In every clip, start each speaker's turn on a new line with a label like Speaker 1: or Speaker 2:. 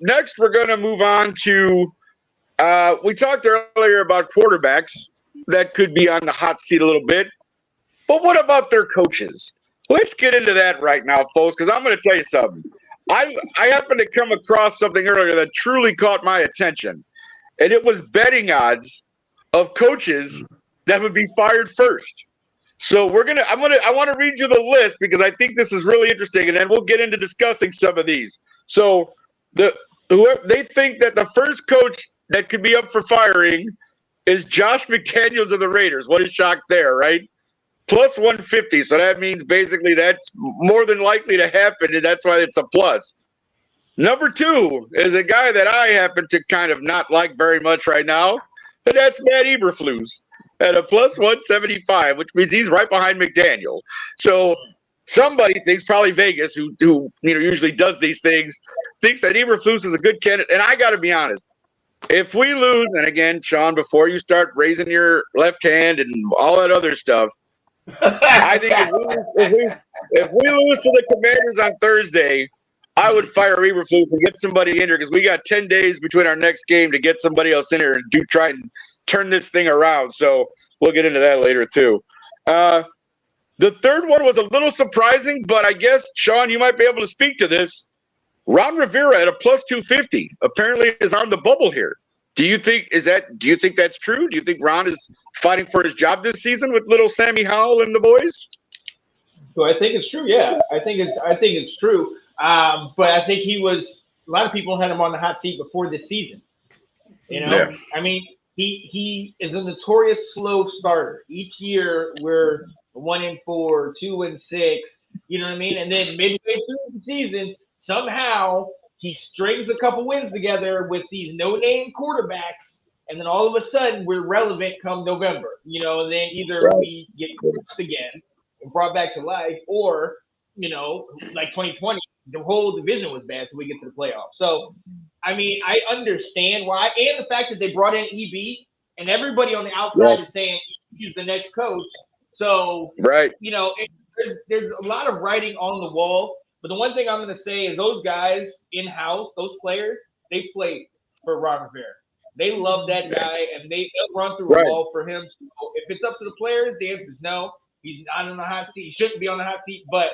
Speaker 1: Next, we're going to move on to we talked earlier about quarterbacks that could be on the hot seat a little bit. But what about their coaches? Let's get into that right now, folks, because I'm going to tell you something. I happened to come across something earlier that truly caught my attention, and it was betting odds of coaches that would be fired first. So I want to read you the list because I think this is really interesting, and then we'll get into discussing some of these. So they think that the first coach that could be up for firing is Josh McDaniels of the Raiders. What a shock there, right? Plus 150. So that means basically that's more than likely to happen, and that's why it's a plus. Number two is a guy that I happen to kind of not like very much right now, and that's Matt Eberflus at a plus 175, which means he's right behind McDaniel. So somebody thinks, probably Vegas, who usually does these things, thinks that Eberflus is a good candidate. And I got to be honest, if we lose, and again, Sean, before you start raising your left hand and all that other stuff, I think if we lose to the Commanders on Thursday, I would fire Eberflus and get somebody in here because we got 10 days between our next game to get somebody else in here and try and turn this thing around. So we'll get into that later too. The third one was a little surprising, but I guess, Sean, you might be able to speak to this. Ron Rivera at a plus 250 apparently is on the bubble here. Do you think that's true? Do you think Ron is fighting for his job this season with little Sammy Howell and the boys?
Speaker 2: So I think it's true. Yeah, I think it's true. But I think a lot of people had him on the hot seat before this season.
Speaker 1: Yeah.
Speaker 2: I mean, he is a notorious slow starter. Each year we're 1-4, 2-6. You know what I mean? And then midway through the season, somehow he strings a couple wins together with these no-name quarterbacks, and then all of a sudden we're relevant come November. And then either we get crushed again and brought back to life, or like 2020, the whole division was bad, so we get to the playoffs. So, I mean, I understand why, and the fact that they brought in EB, and everybody on the outside is saying he's the next coach. So,
Speaker 1: right,
Speaker 2: there's a lot of writing on the wall. But the one thing I'm going to say is those guys in-house, those players, they play for Ron Rivera. They love that guy, and they'll run through a wall for him. So if it's up to the players, the answer is no. He's not on the hot seat. He shouldn't be on the hot seat. But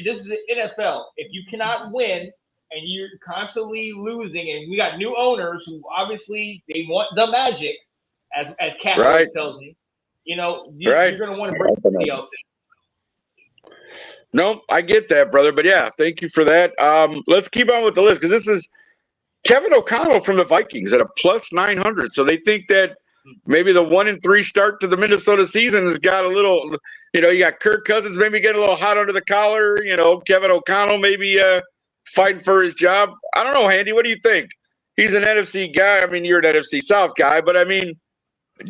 Speaker 2: this is the NFL. If you cannot win and you're constantly losing, and we got new owners who obviously they want the magic, as Cat tells me, you're going to want to bring somebody else in.
Speaker 1: No, I get that, brother. But yeah, thank you for that. Let's keep on with the list because this is Kevin O'Connell from the Vikings at a plus 900. So they think that maybe the 1-3 start to the Minnesota season has got a little, you got Kirk Cousins maybe getting a little hot under the collar. Kevin O'Connell maybe fighting for his job. I don't know, Handy. What do you think? He's an NFC guy. I mean, you're an NFC South guy, but I mean,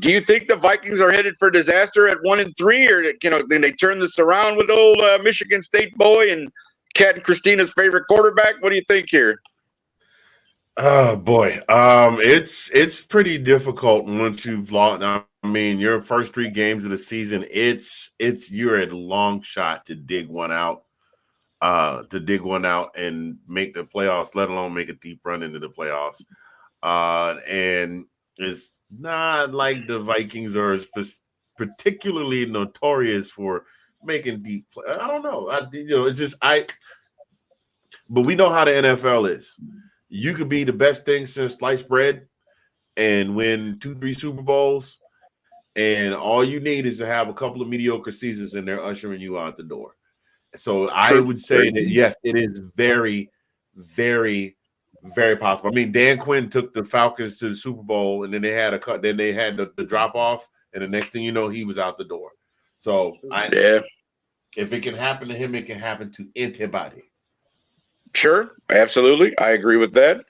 Speaker 1: do you think the Vikings are headed for disaster at 1-3, or can they turn this around with old Michigan State boy and Kat and Christina's favorite quarterback? What do you think here?
Speaker 3: Oh boy, it's pretty difficult once you've lost. I mean, your first 3 games of the season, you're at a long shot to dig one out and make the playoffs, let alone make a deep run into the playoffs. And it's not like the Vikings are particularly notorious for making deep play. I don't know. It's just but we know how the NFL is. You could be the best thing since sliced bread and win 2-3 Super Bowls, and all you need is to have a couple of mediocre seasons, and they're ushering you out the door. So I would say that yes, it is very, very, very possible. I mean, Dan Quinn took the Falcons to the Super Bowl, and then they had the drop off, and the next thing you know, he was out the door. So if it can happen to him, it can happen to anybody.
Speaker 1: Sure, absolutely. I agree with that.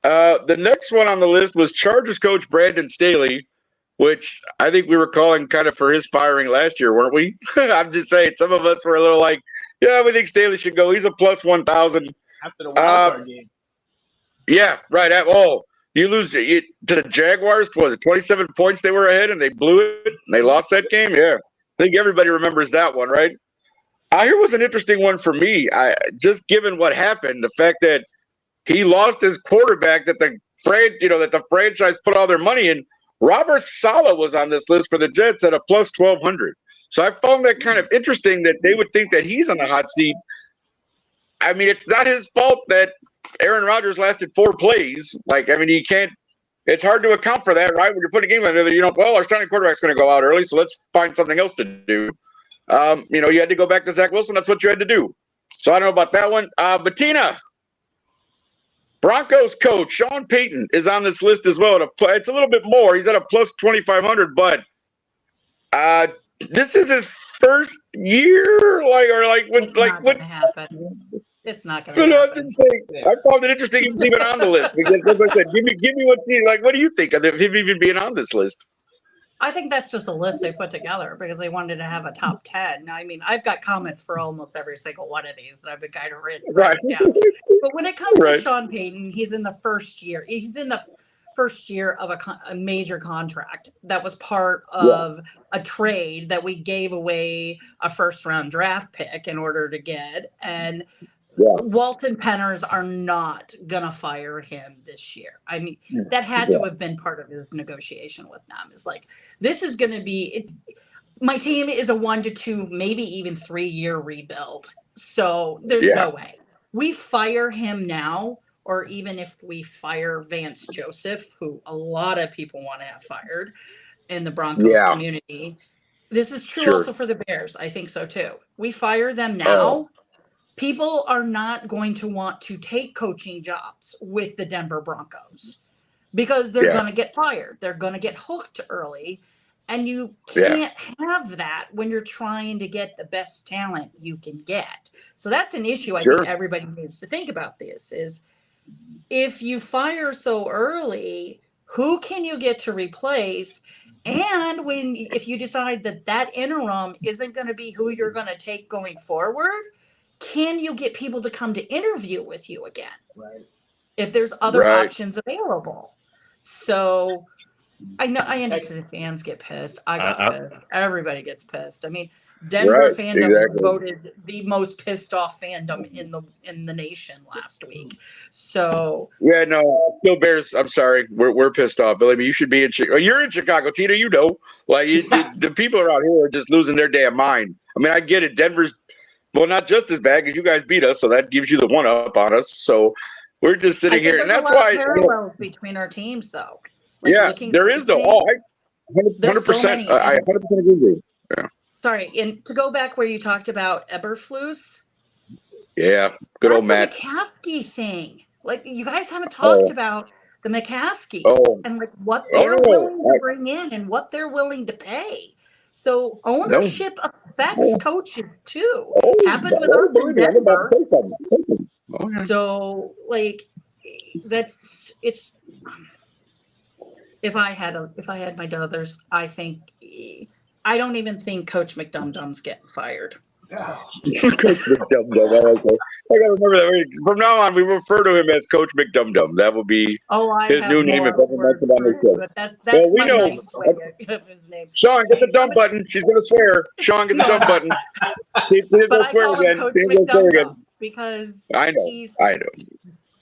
Speaker 1: The next one on the list was Chargers coach Brandon Staley, which I think we were calling kind of for his firing last year, weren't we? I'm just saying, some of us were a little like, yeah, we think Staley should go. He's a plus 1,000.
Speaker 2: After the wild card game.
Speaker 1: Yeah, right. You lose to the Jaguars. Was it 27 points they were ahead and they blew it and they lost that game? Yeah. I think everybody remembers that one, right? Here was an interesting one for me. Just given what happened, the fact that he lost his quarterback that the franchise put all their money in. Robert Saleh was on this list for the Jets at a plus 1,200. So I found that kind of interesting that they would think that he's on the hot seat. I mean, it's not his fault that Aaron Rodgers lasted 4 plays. Like, I mean, you can't. It's hard to account for that, right? When you're putting a game on there, well, our starting quarterback's going to go out early, so let's find something else to do. You had to go back to Zach Wilson. That's what you had to do. So I don't know about that one. Bettina, Broncos coach Sean Payton is on this list as well. It's a little bit more. He's at a plus 2,500, but this is his first year.
Speaker 4: It's not going to happen. It's not going to happen.
Speaker 1: I found it interesting he was even on the list because, as I said, give me what's what do you think of him even being on this list?
Speaker 4: I think that's just a list they put together because they wanted to have a top 10. Now, I mean, I've got comments for almost every single one of these that I've been kind of written down. But when it comes to Sean Payton, he's in the first year. He's in the first year of a major contract that was part of a trade that we gave away a first-round draft pick in order to get. And Walton Penners are not going to fire him this year. I mean, that had to have been part of his negotiation with them. It's like, this is going to be my team is a 1 to 2, maybe even 3-year rebuild. So there's no way we fire him now, or even if we fire Vance Joseph, who a lot of people want to have fired in the Broncos community. This is true also for the Bears. I think so too. We fire them now. People are not going to want to take coaching jobs with the Denver Broncos because they're going to get fired. They're going to get hooked early. And you can't have that when you're trying to get the best talent you can get. So that's an issue I think everybody needs to think about this is if you fire so early, who can you get to replace? And if you decide that interim isn't going to be who you're going to take going forward, can you get people to come to interview with you again?
Speaker 2: Right.
Speaker 4: If there's other options available. So I understand the fans get pissed. I got pissed. Everybody gets pissed. I mean, Denver fandom voted the most pissed off fandom in the nation last week. So
Speaker 1: still Bears. I'm sorry, we're pissed off. Believe me, you should be in Chicago. You're in Chicago, Tina. The people around here are just losing their damn mind. I mean, I get it. Denver's not just as bad because you guys beat us, so that gives you the one up on us. So we're just sitting here, and that's why
Speaker 4: parallels between our teams, though.
Speaker 1: There is though. 100%. I 100% agree with you. Yeah.
Speaker 4: Sorry, and to go back where you talked about Eberflus.
Speaker 1: Yeah, good old Matt.
Speaker 4: The McCaskey thing. You guys haven't talked about the McCaskies and what they're willing to bring in and what they're willing to pay. So ownership affects coaches too. Happened with us in Denver. So it's. If I had my druthers, I don't even think Coach McDumdum's getting fired.
Speaker 1: Coach McDumdum. I gotta remember that. From now on, we refer to him as Coach McDumdum. That will be his new name.
Speaker 4: But that's my nice way of his name.
Speaker 1: Sean, get the dumb button. She's gonna swear. Sean, get the dumb button.
Speaker 4: But I call him Coach McDumdum because
Speaker 1: I know.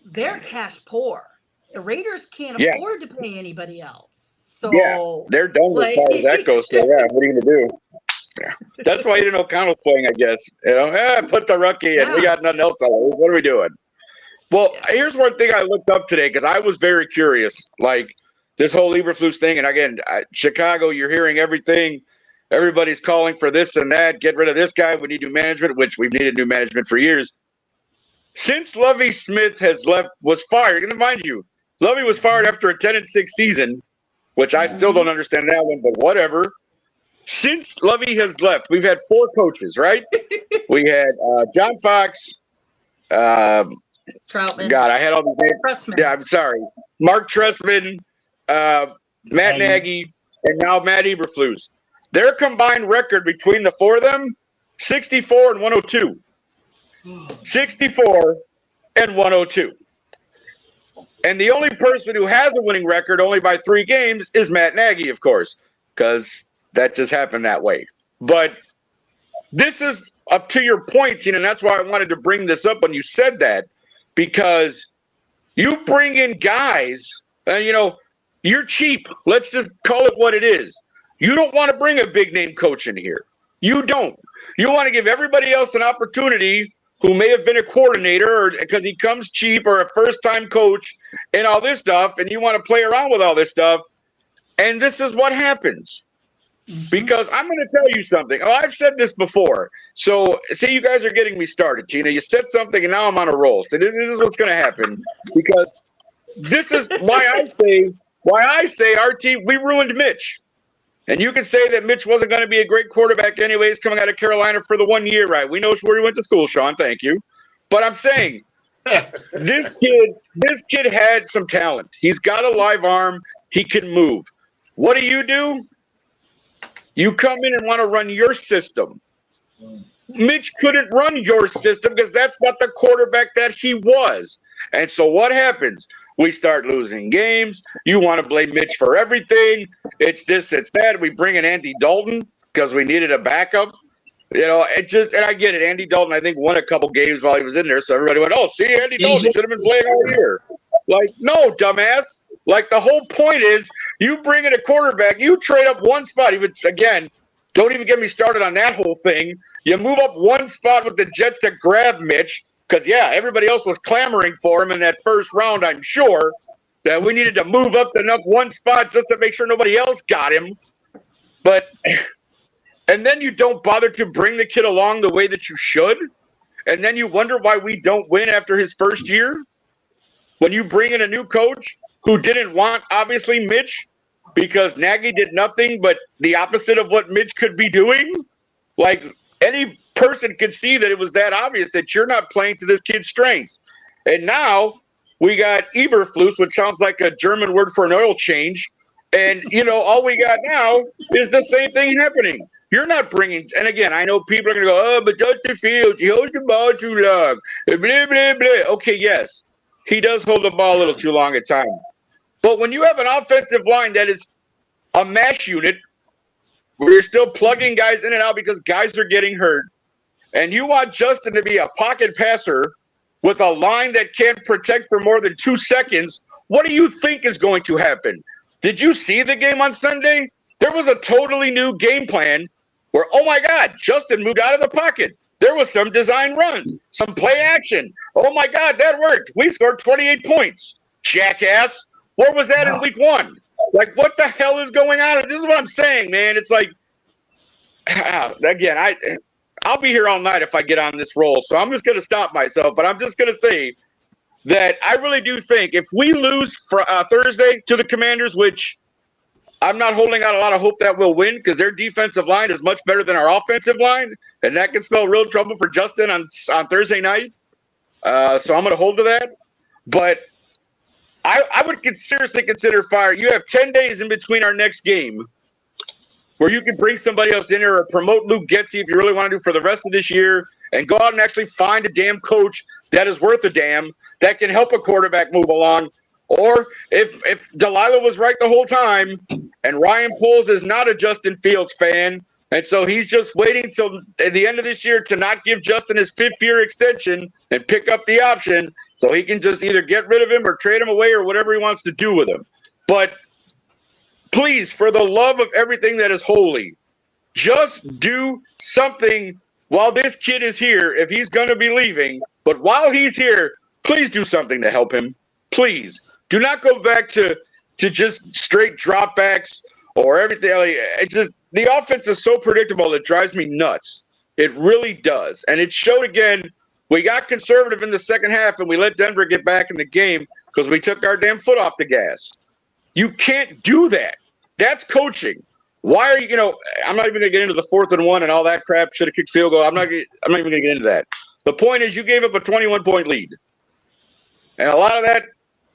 Speaker 4: They're cash poor. The Raiders can't afford to pay anybody else. So
Speaker 1: they're done as far as that goes. So what are you gonna do? Yeah. That's why Aiden O'Connell's playing, I guess. Put the rookie in. We got nothing else. What are we doing? Well, here's one thing I looked up today because I was very curious. This whole Eberflus thing, and again, Chicago, you're hearing everything. Everybody's calling for this and that. Get rid of this guy. We need new management, which we've needed new management for years. Since Lovie Smith was fired, and mind you, Lovie was fired after a 10-6 season, which I still don't understand that one, but whatever. Since Lovie has left, we've had 4 coaches, right? We had John Fox,
Speaker 4: Troutman.
Speaker 1: God, I had all these names.
Speaker 4: Trestman.
Speaker 1: Yeah, I'm sorry. Mark Trestman, Matt Nagy, and now Matt Eberflus. Their combined record between the 4 of them, 64 and 102. 64 and 102. And the only person who has a winning record only by 3 games is Matt Nagy, of course, because that just happened that way. But this is up to your point, and that's why I wanted to bring this up when you said that, because You bring in guys, you're cheap. Let's just call it what it is. You don't want to bring a big name coach in here. You don't. You want to give everybody else an opportunity who may have been a coordinator or because he comes cheap or a first-time coach and all this stuff, and you want to play around with all this stuff. And this is what happens. Because I'm going to tell you something. Oh, I've said this before. So, see, you guys are getting me started, Tina. You said something, and now I'm on a roll. So this is what's going to happen. Because this is why I say our team, we ruined Mitch. And you can say that Mitch wasn't going to be a great quarterback anyways coming out of Carolina for the 1 year, right? We know where he went to school, Sean. Thank you. But I'm saying this kid had some talent. He's got a live arm. He can move. What do? You come in and want to run your system. Mitch couldn't run your system because that's not the quarterback that he was. And so what happens? We start losing games. You want to blame Mitch for everything. It's this, it's that. We bring in Andy Dalton because we needed a backup. And I get it. Andy Dalton, I think, won a couple games while he was in there. So everybody went, oh, see, Andy Dalton should have been playing all year. Like, no, dumbass. Like, the whole point is you bring in a quarterback, you trade up one spot. Even again, don't even get me started on that whole thing. You move up one spot with the Jets to grab Mitch because, yeah, everybody else was clamoring for him in that first round, I'm sure, that we needed to move up enough one spot just to make sure nobody else got him. But and then you don't bother to bring the kid along the way that you should. And then you wonder why we don't win after his first year. When you bring in a new coach who didn't want, obviously, Mitch, because Nagy did nothing but the opposite of what Mitch could be doing. Like, any person could see that it was that obvious that you're not playing to this kid's strengths. And now we got Eberflus, which sounds like a German word for an oil change. And, all we got now is the same thing happening. You're not bringing – and, again, I know people are going to go, oh, but Justin Fields, he holds the ball too long. Blah, blah, blah. Okay, yes. He does hold the ball a little too long at times. But when you have an offensive line that is a mash unit where you're still plugging guys in and out because guys are getting hurt, and you want Justin to be a pocket passer with a line that can't protect for more than 2 seconds, what do you think is going to happen? Did you see the game on Sunday? There was a totally new game plan where, oh, my God, Justin moved out of the pocket. There was some design runs, some play action. Oh, my God, that worked. We scored 28 points. Jackass. Where was that in week 1? Like, what the hell is going on? This is what I'm saying, man. It's like, again, I'll be here all night if I get on this roll. So I'm just going to stop myself. But I'm just going to say that I really do think if we lose for Thursday to the Commanders, which I'm not holding out a lot of hope that we'll win because their defensive line is much better than our offensive line. And that can spell real trouble for Justin on Thursday night. So I'm going to hold to that. But I would seriously consider fire. You have 10 days in between our next game where you can bring somebody else in or promote Luke Getsy if you really want to do for the rest of this year and go out and actually find a damn coach that is worth a damn that can help a quarterback move along. Or if Delilah was right the whole time and Ryan Poles is not a Justin Fields fan, and so he's just waiting till at the end of this year to not give Justin his 5th-year extension and pick up the option so he can just either get rid of him or trade him away or whatever he wants to do with him. But please, for the love of everything that is holy, just do something while this kid is here if he's going to be leaving. But while he's here, please do something to help him. Please. Do not go back to just straight dropbacks or everything. It's just the offense is so predictable it drives me nuts. It really does. And it showed again. We got conservative in the second half and we let Denver get back in the game because we took our damn foot off the gas. You can't do that. That's coaching. Why are you, I'm not even going to get into the 4th and 1 and all that crap. Should have kicked field goal. I'm not even going to get into that. The point is you gave up a 21-point lead. And a lot of that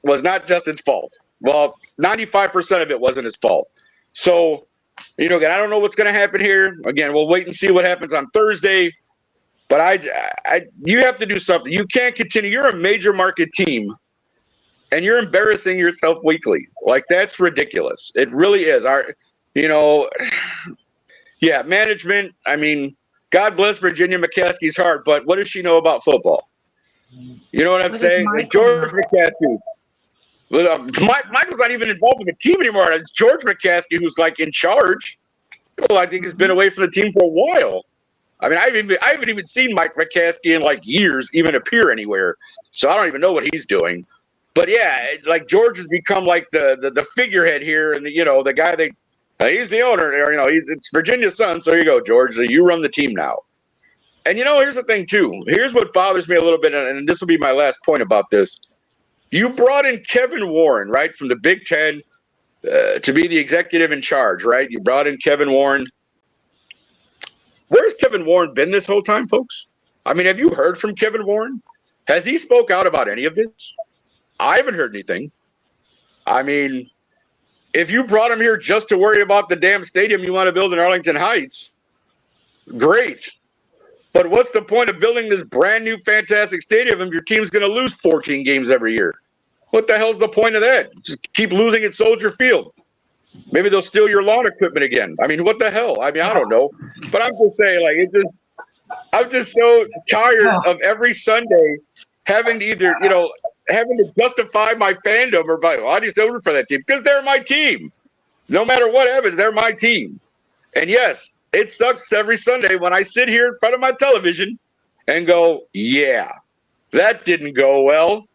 Speaker 1: was not Justin's fault. Well, 95% of it wasn't his fault. So, again, I don't know what's going to happen here. Again, we'll wait and see what happens on Thursday. But you have to do something. You can't continue. You're a major market team, and you're embarrassing yourself weekly. Like, that's ridiculous. It really is. Management, I mean, God bless Virginia McCaskey's heart, but what does she know about football? You know what I'm saying? Like George McCaskey. Michael's not even involved in the team anymore. It's George McCaskey who's like in charge. Well, I think has been away from the team for a while. I mean, I haven't even seen Mike McCaskey in like years even appear anywhere. So I don't even know what he's doing. But yeah, like George has become like the figurehead here, and the guy he's the owner. It's Virginia's son. So you go, George. You run the team now. And here's the thing too. Here's what bothers me a little bit, and this will be my last point about this. You brought in Kevin Warren, right, from the Big Ten to be the executive in charge, right? You brought in Kevin Warren. Where's Kevin Warren been this whole time, folks? I mean, have you heard from Kevin Warren? Has he spoke out about any of this? I haven't heard anything. I mean, if you brought him here just to worry about the damn stadium you want to build in Arlington Heights, great. But what's the point of building this brand new fantastic stadium if your team's going to lose 14 games every year? What the hell's the point of that? Just keep losing at Soldier Field. Maybe they'll steal your lawn equipment again. I mean, what the hell? I mean, I don't know. But I'm just saying, like, I'm just so tired of every Sunday having to either, having to justify my fandom or I just don't root for that team because they're my team. No matter what happens, they're my team. And yes, it sucks every Sunday when I sit here in front of my television and go, yeah, that didn't go well.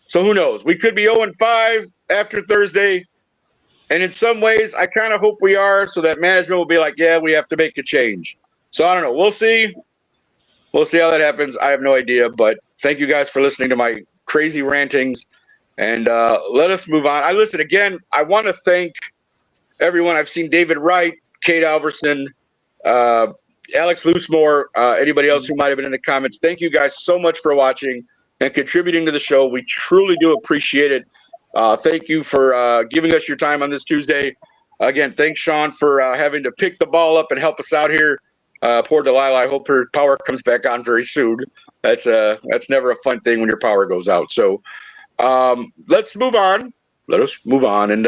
Speaker 1: So who knows? We could be 0-5 after Thursday. And in some ways, I kind of hope we are so that management will be like, yeah, we have to make a change. So I don't know. We'll see. We'll see how that happens. I have no idea. But thank you guys for listening to my crazy rantings. And let us move on. Listen, again, I want to thank everyone. I've seen David Wright, Kate Alverson, Alex Loosemore, anybody else who might have been in the comments. Thank you guys so much for watching and contributing to the show. We truly do appreciate it. Thank you for giving us your time on this Tuesday. Again, thanks, Sean, for having to pick the ball up and help us out here. Poor Delilah, I hope her power comes back on very soon. That's never a fun thing when your power goes out. So let's move on. Let us move on. And